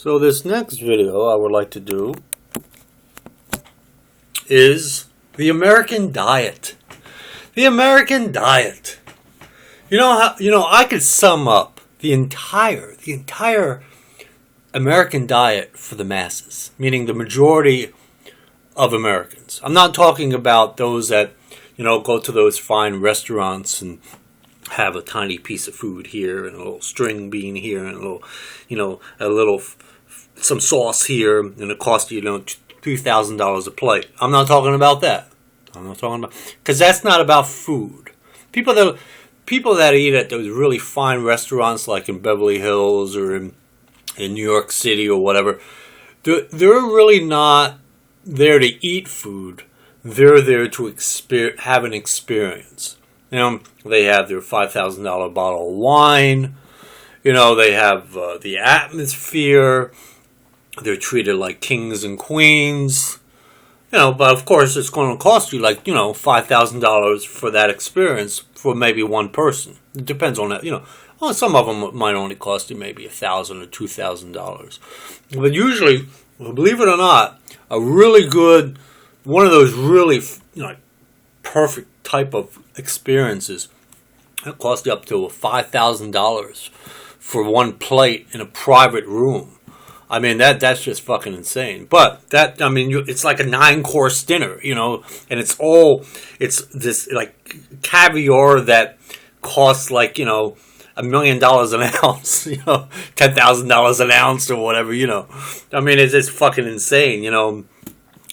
So this next video I would like to do is the American diet. The American diet. I could sum up the entire American diet for the masses, meaning the majority of Americans. I'm not talking about those that, go to those fine restaurants and have a tiny piece of food here and a little string bean here and a little some sauce here, and it costs you, $2,000 a plate. I'm not talking about that. Because that's not about food. People that eat at those really fine restaurants, like in Beverly Hills or in New York City or whatever, they're really not there to eat food. They're there to have an experience. They have their $5,000 bottle of wine. They have the atmosphere. They're treated like kings and queens. But of course it's going to cost you $5,000 for that experience for maybe one person. It depends on that. Well, some of them might only cost you maybe $1,000 or $2,000. But usually, believe it or not, a really good, one of those really perfect type of experiences, it costs you up to $5,000 for one plate in a private room. I mean, that's just fucking insane. But it's like a 9-course dinner, and it's this caviar that costs $1 million an ounce, $10,000 an ounce or whatever, it's just fucking insane, You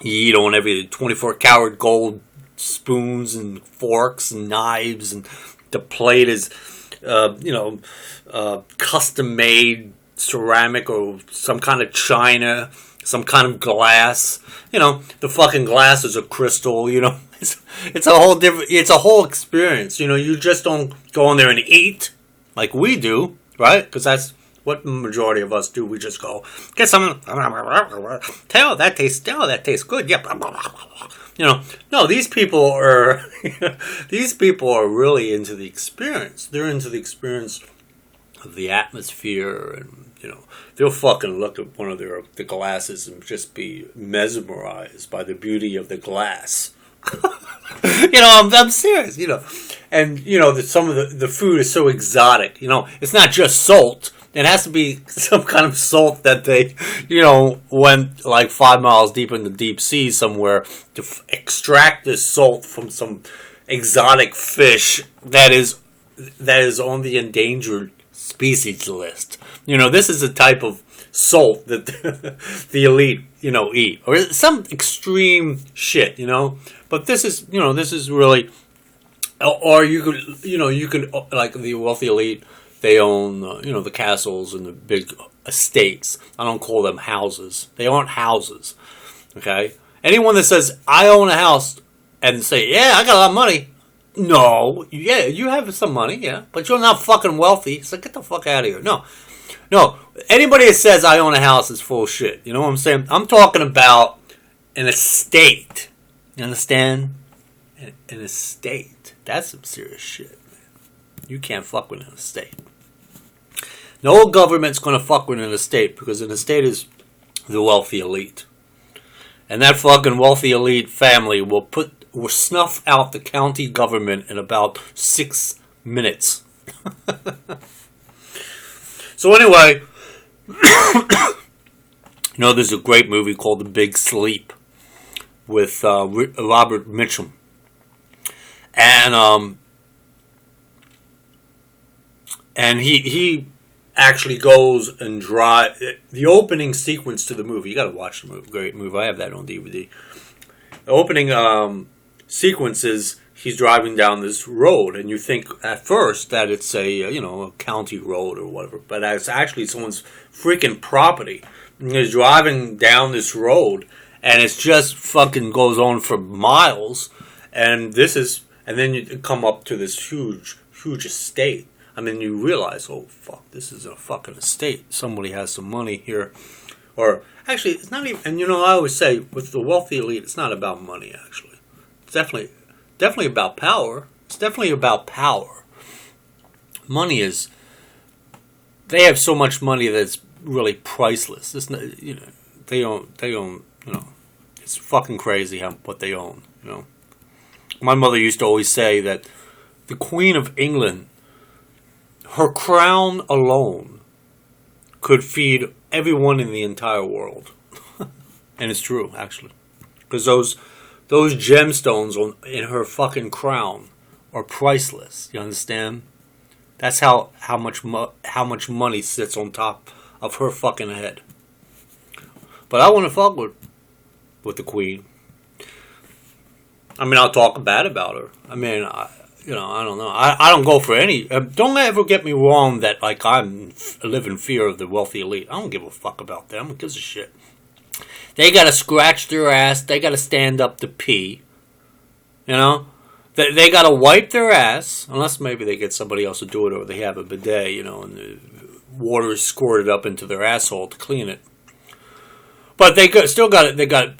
eat on every 24-karat gold spoons and forks and knives, and the plate is, custom made ceramic or some kind of china, some kind of glass. The fucking glasses are crystal. It's a whole experience. You just don't go in there and eat like we do, right? Because that's what the majority of us do. We just go get some. That tastes good. Yep. No, these people are really into the experience. They're into the experience of the atmosphere, and they'll fucking look at one of the glasses and just be mesmerized by the beauty of the glass. I'm serious. And some of the food is so exotic. It's not just salt. It has to be some kind of salt that they, went 5 miles deep in the deep sea somewhere to extract this salt from some exotic fish that is on the endangered species list. This is the type of salt that the elite, eat, or some extreme shit, But this is really, or you could like the wealthy elite. They own, the castles and the big estates. I don't call them houses. They aren't houses. Okay? Anyone that says, I own a house, and say, yeah, I got a lot of money. No. Yeah, you have some money, yeah. But you're not fucking wealthy. So get the fuck out of here. No. Anybody that says I own a house is full of shit. You know what I'm saying? I'm talking about an estate. You understand? An estate. That's some serious shit, man. You can't fuck with an estate. No government's going to fuck with an estate, because an estate is the wealthy elite. And that fucking wealthy elite family will snuff out the county government in about 6 minutes. So anyway, there's a great movie called The Big Sleep with Robert Mitchum. And he actually goes and drive the opening sequence to the movie. You got to watch the movie. Great movie. I have that on DVD. The opening sequence is he's driving down this road, and you think at first that it's a county road or whatever, but it's actually someone's freaking property. And he's driving down this road, and it's just fucking goes on for miles, and then you come up to this huge estate. You realize, oh, fuck, this is a fucking estate. Somebody has some money here. Or, actually, it's not even, and I always say, with the wealthy elite, it's not about money, actually. It's definitely about power. It's definitely about power. Money is, they have so much money that's really priceless. It's not, they own, it's fucking crazy what they own, My mother used to always say that the Queen of England, her crown alone could feed everyone in the entire world. And it's true, actually. Because those gemstones in her fucking crown are priceless. You understand? That's how much money sits on top of her fucking head. But I want to fuck with the Queen. I mean, I'll talk bad about her. I mean, I don't know. I don't go for any. Don't ever get me wrong that like I live in fear of the wealthy elite. I don't give a fuck about them. Who gives a shit? They gotta scratch their ass. They gotta stand up to pee. They gotta wipe their ass, unless maybe they get somebody else to do it, or they have a bidet, and the water is squirted up into their asshole to clean it. But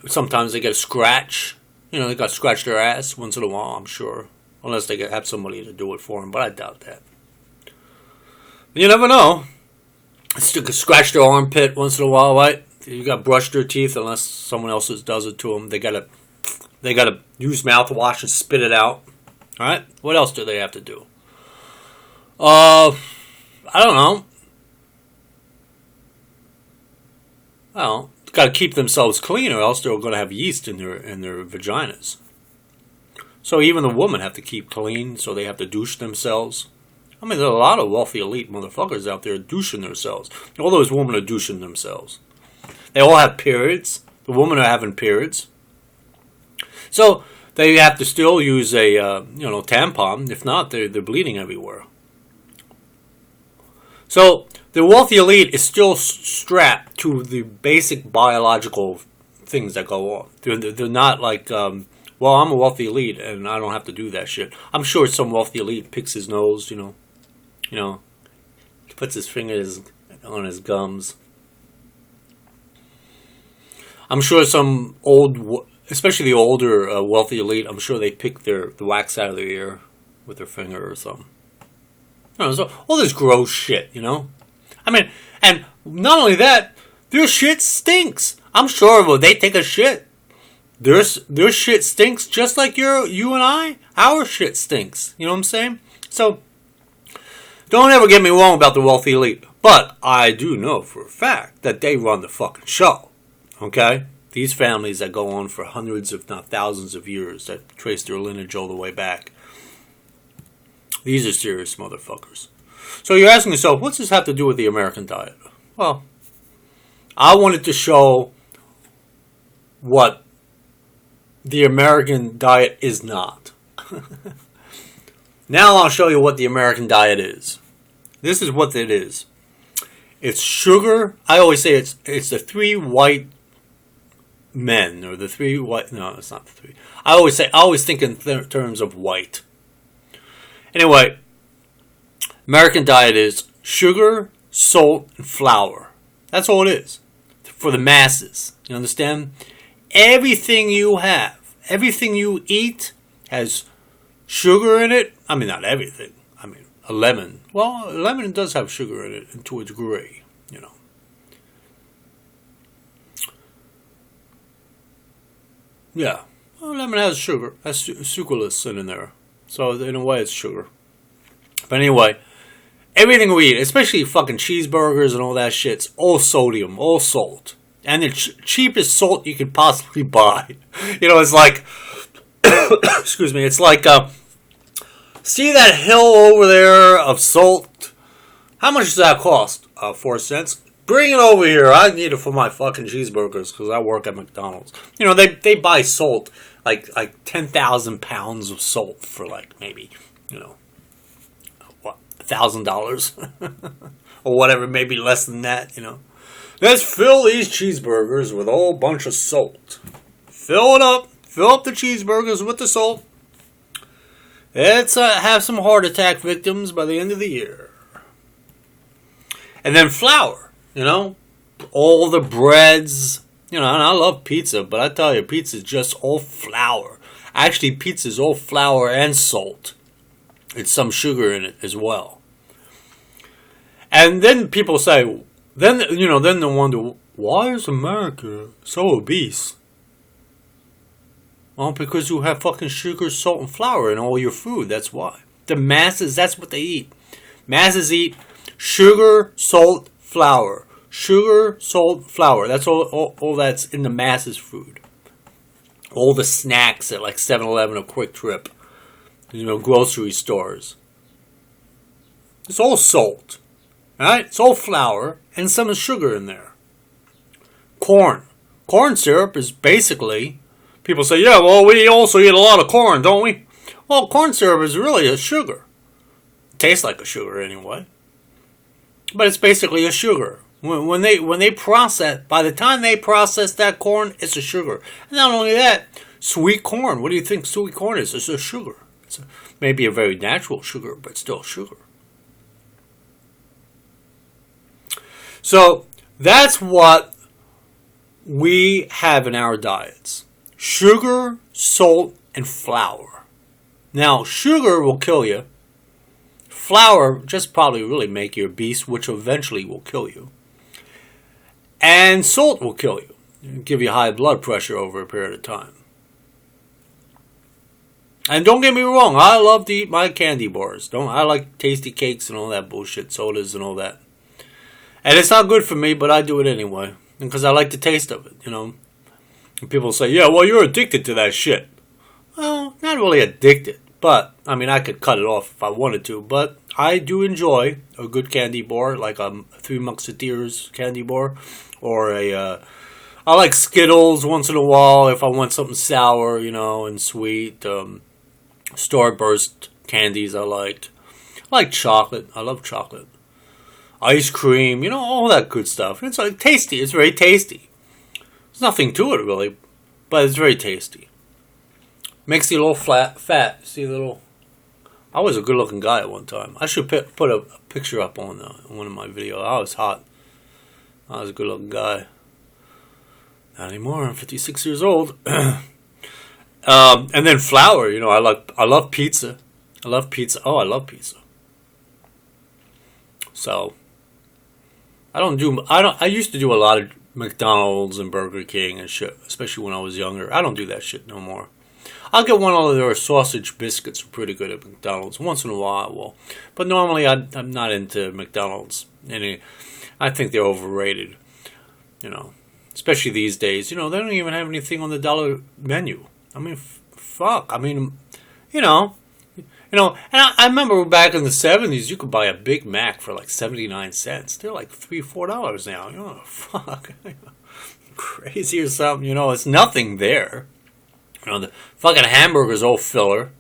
sometimes they gotta scratch. They gotta scratch their ass once in a while, I'm sure. Unless they have somebody to do it for them, but I doubt that. You never know. They could scratch their armpit once in a while, right? You gotta brush their teeth unless someone else does it to them. They gotta use mouthwash and spit it out. All right. What else do they have to do? I don't know. Well, got to keep themselves clean, or else they're going to have yeast in their vaginas. So even the women have to keep clean, so they have to douche themselves. I mean, there are a lot of wealthy elite motherfuckers out there douching themselves. All those women are douching themselves. They all have periods. The women are having periods. So they have to still use a tampon. If not, they're bleeding everywhere. So the wealthy elite is still strapped to the basic biological things that go on. They're not like, I'm a wealthy elite and I don't have to do that shit. I'm sure some wealthy elite picks his nose, puts his fingers on his gums. I'm sure some especially the older wealthy elite, I'm sure they pick the wax out of their ear with their finger or something. So all this gross shit, I mean, and not only that, their shit stinks. I'm sure when they take a shit, their shit stinks just like you and I. Our shit stinks. You know what I'm saying? So don't ever get me wrong about the wealthy elite, but I do know for a fact that they run the fucking show. Okay? These families that go on for hundreds, if not thousands of years, that trace their lineage all the way back. These are serious motherfuckers. So you're asking yourself, what's this have to do with the American diet? Well, I wanted to show what the American diet is not. Now I'll show you what the American diet is. This is what it is. It's sugar. I always say it's the three white men, or the three white. No, it's not the three. I always think in terms of white. Anyway, American diet is sugar, salt, and flour. That's all it is for the masses. You understand? Everything you have, everything you eat has sugar in it. I mean, not everything. I mean, a lemon. Well, a lemon does have sugar in it to a degree, Yeah. Well, lemon has sugar. Has sucralose in there. So, in a way, it's sugar. But anyway, everything we eat, especially fucking cheeseburgers and all that shit, it's all sodium, all salt. And the cheapest salt you could possibly buy. It's like, excuse me, it's like, see that hill over there of salt? How much does that cost? 4 cents? Bring it over here. I need it for my fucking cheeseburgers because I work at McDonald's. They buy salt, like 10,000 pounds of salt for like maybe, $1,000 or whatever, maybe less than that, Let's fill these cheeseburgers with a whole bunch of salt. Fill it up. Fill up the cheeseburgers with the salt. Let's have some heart attack victims by the end of the year. And then flour, all the breads, and I love pizza, but I tell you, pizza is just all flour. Actually, pizza is all flour and salt. It's some sugar in it as well. And then people say, then then they wonder, why is America so obese? Well, because you have fucking sugar, salt, and flour in all your food. That's why. The masses, that's what they eat. Masses eat sugar, salt, flour. Sugar, salt, flour. That's all that's in the masses' food. All the snacks at like 7-Eleven or Quick Trip. Grocery stores. It's all salt. Alright? It's all flour and some sugar in there. Corn. Corn syrup is basically, people say, yeah, well, we also eat a lot of corn, don't we? Well, corn syrup is really a sugar. It tastes like a sugar anyway. But it's basically a sugar. When they process, by the time they process that corn, it's a sugar. And not only that, sweet corn. What do you think sweet corn is? It's a sugar. It's maybe a very natural sugar, but still sugar. So that's what we have in our diets. Sugar, salt, and flour. Now, sugar will kill you. Flour just probably really make you obese, which eventually will kill you. And salt will kill you. Give you high blood pressure over a period of time. And don't get me wrong, I love to eat my candy bars. I like tasty cakes and all that bullshit, sodas and all that. And it's not good for me, but I do it anyway. Because I like the taste of it, And people say, yeah, well, you're addicted to that shit. Well, not really addicted. But, I could cut it off if I wanted to. But I do enjoy a good candy bar, like a Three Musketeers candy bar. Or I like Skittles once in a while if I want something sour, and sweet. Starburst candies I like. I like chocolate. I love chocolate. Ice cream, all that good stuff. It's like tasty. It's very tasty. There's nothing to it really, but it's very tasty. Makes you a little fat. See, I was a good-looking guy at one time. I should put a picture up on one of my videos. I was hot. I was a good-looking guy. Not anymore. I'm 56 years old. And then flour. I love pizza. I love pizza. Oh, I love pizza. So I used to do a lot of McDonald's and Burger King and shit, especially when I was younger. I don't do that shit no more. I'll get one of their sausage biscuits, pretty good at McDonald's. Once in a while I will. But normally I'm not into McDonald's. I think they're overrated. Especially these days. They don't even have anything on the dollar menu. Fuck. And I remember back in the 70s, you could buy a Big Mac for like 79 cents. They're like $3-4 now. Fuck. Crazy or something. It's nothing there. The fucking hamburger's all filler.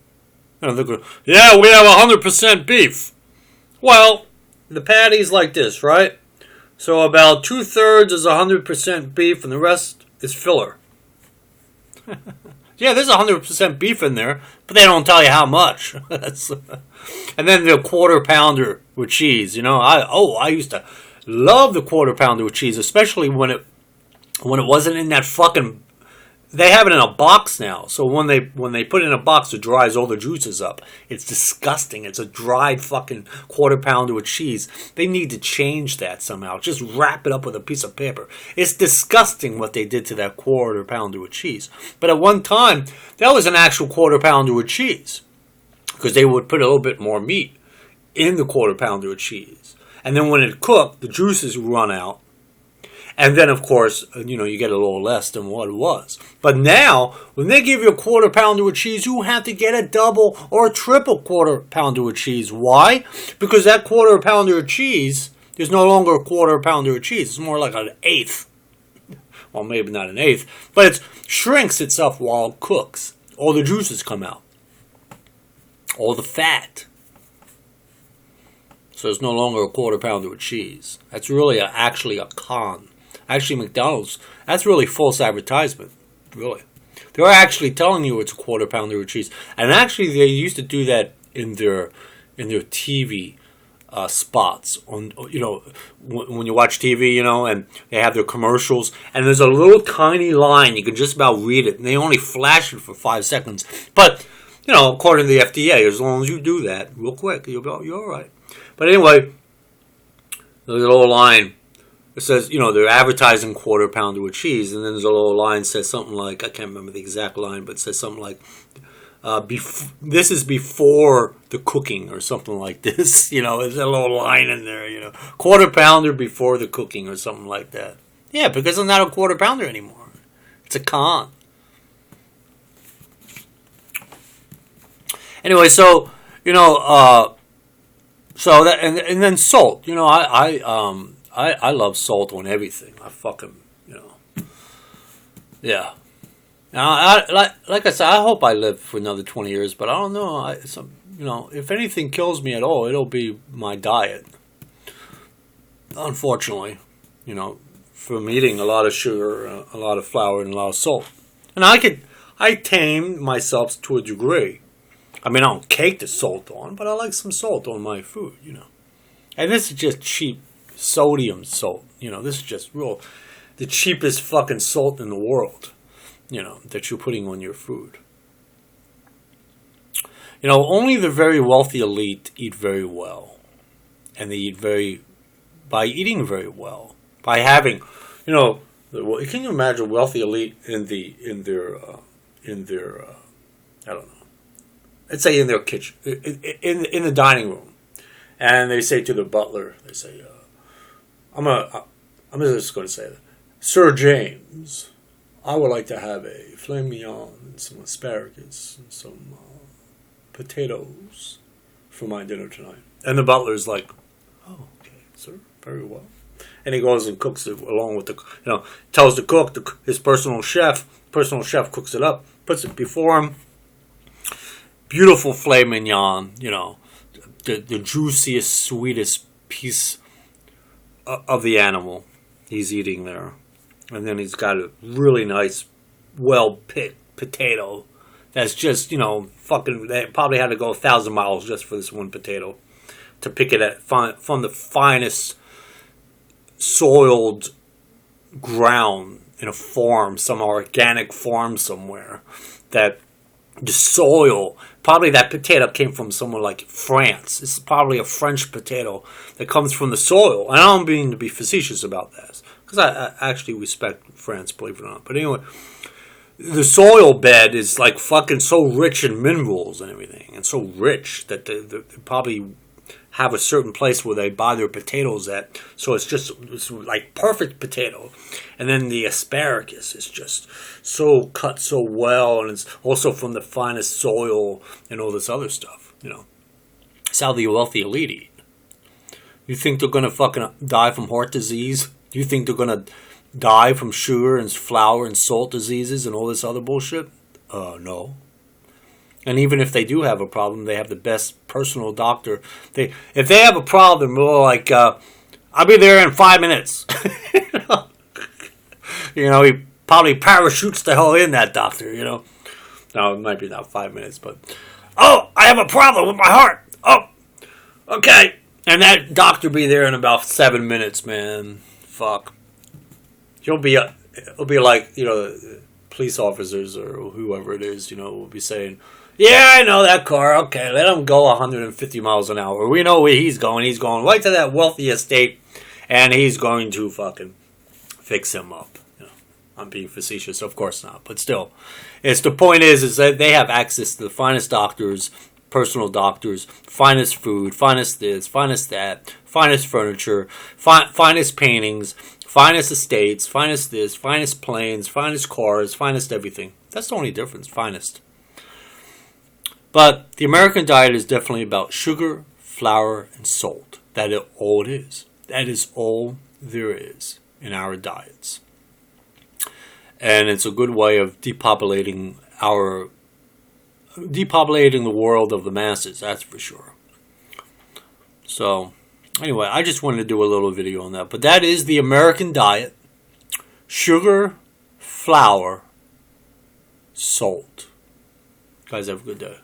They're going, yeah, we have 100% beef. Well, the patty's like this, right? So about 2/3 is 100% beef and the rest is filler. Yeah, there's 100% beef in there, but they don't tell you how much. And then the quarter pounder with cheese. I used to love the quarter pounder with cheese, especially when it wasn't in that fucking. They have it in a box now, so when they put it in a box, it dries all the juices up. It's disgusting. It's a dried fucking quarter pounder with cheese. They need to change that somehow. Just wrap it up with a piece of paper. It's disgusting what they did to that quarter pounder with cheese. But at one time, that was an actual quarter pounder with cheese, because they would put a little bit more meat in the quarter pounder with cheese, and then when it cooked, the juices run out. And then, of course, you get a little less than what it was. But now, when they give you a quarter pounder with cheese, you have to get a double or a triple quarter pounder with cheese. Why? Because that quarter pounder of cheese is no longer a quarter pounder of cheese. It's more like an eighth. Well, maybe not an eighth. But it shrinks itself while it cooks. All the juices come out. All the fat. So it's no longer a quarter pounder with cheese. That's really actually a con. Actually, McDonald's, that's really false advertisement. Really. They're actually telling you it's a quarter pounder with cheese. And actually, they used to do that in their TV spots. When you watch TV, and they have their commercials. And there's a little tiny line. You can just about read it. And they only flash it for 5 seconds. But, according to the FDA, as long as you do that real quick, you're all right. But anyway, there's a little line. it says, you know, they're advertising quarter pounder with cheese, and then there's a little line that says something like, I can't remember the exact line, but it says something like, this is before the cooking or something like this. You know, there's a little line in there, you know, quarter pounder before the cooking or something like that. Yeah, because it's not a quarter pounder anymore. It's a con. Anyway, so, you know, so that, and then salt. You know, I love salt on everything. I fucking, you know, yeah. Now, like I said, I hope I live for another 20 years, but I don't know. You know, if anything kills me at all, it'll be my diet. Unfortunately, you know, from eating a lot of sugar, a lot of flour, and a lot of salt. And I tame myself to a degree. I mean, I don't cake the salt on, but I like some salt on my food, you know. And this is just cheap sodium salt. You know, this is just the cheapest fucking salt in the world, you know, that you're putting on your food. You know, only the very wealthy elite eat very well. And they eat by eating very well. By having, you know, can you imagine wealthy elite in their I don't know. Let's say in their kitchen, in the dining room, and they say to the butler, they say, I'm just going to say that, Sir James, I would like to have a filet mignon and some asparagus and some potatoes for my dinner tonight. And the butler's like, oh, okay, sir, very well. And he goes and cooks it along with tells the cook, his personal chef cooks it up, puts it before him. Beautiful filet mignon, you know, the juiciest, sweetest piece of the animal he's eating there. And then he's got a really nice, well-picked potato that's just, you know, fucking, they probably had to go 1,000 miles just for this one potato to pick it from the finest soiled ground in a farm, some organic farm somewhere, that the soil, probably that potato came from somewhere like France. This is probably a French potato that comes from the soil. And I don't mean to be facetious about this, because I actually respect France, believe it or not. But anyway, the soil bed is like fucking so rich in minerals and everything, and so rich that they probably have a certain place where they buy their potatoes at. So it's like perfect potato. And then the asparagus is just so cut so well, and it's also from the finest soil and all this other stuff, you know. It's how the wealthy elite eat. You think they're going to fucking die from heart disease? You think they're going to die from sugar and flour and salt diseases and all this other bullshit? No. And even if they do have a problem, they have the best personal doctor. If they have a problem, they're like, I'll be there in 5 minutes. You know, he probably parachutes the hell in, that doctor, you know. No, it might be not 5 minutes, but, oh, I have a problem with my heart. Oh, okay. And that doctor be there in about 7 minutes, man. Fuck. It'll be like, you know, police officers or whoever it is, you know, will be saying, yeah, I know that car. Okay, let him go 150 miles an hour. We know where he's going. He's going right to that wealthy estate, and he's going to fucking fix him up. You know, I'm being facetious, of course not, but still, the point is that they have access to the finest doctors, personal doctors, finest food, finest this, finest that, finest furniture, finest paintings, finest estates, finest this, finest planes, finest cars, finest everything. That's the only difference, finest. But the American diet is definitely about sugar, flour, and salt. That is all it is. That is all there is in our diets. And it's a good way of depopulating the world of the masses, that's for sure. So, anyway, I just wanted to do a little video on that. But that is the American diet. Sugar, flour, salt. Guys, have a good day.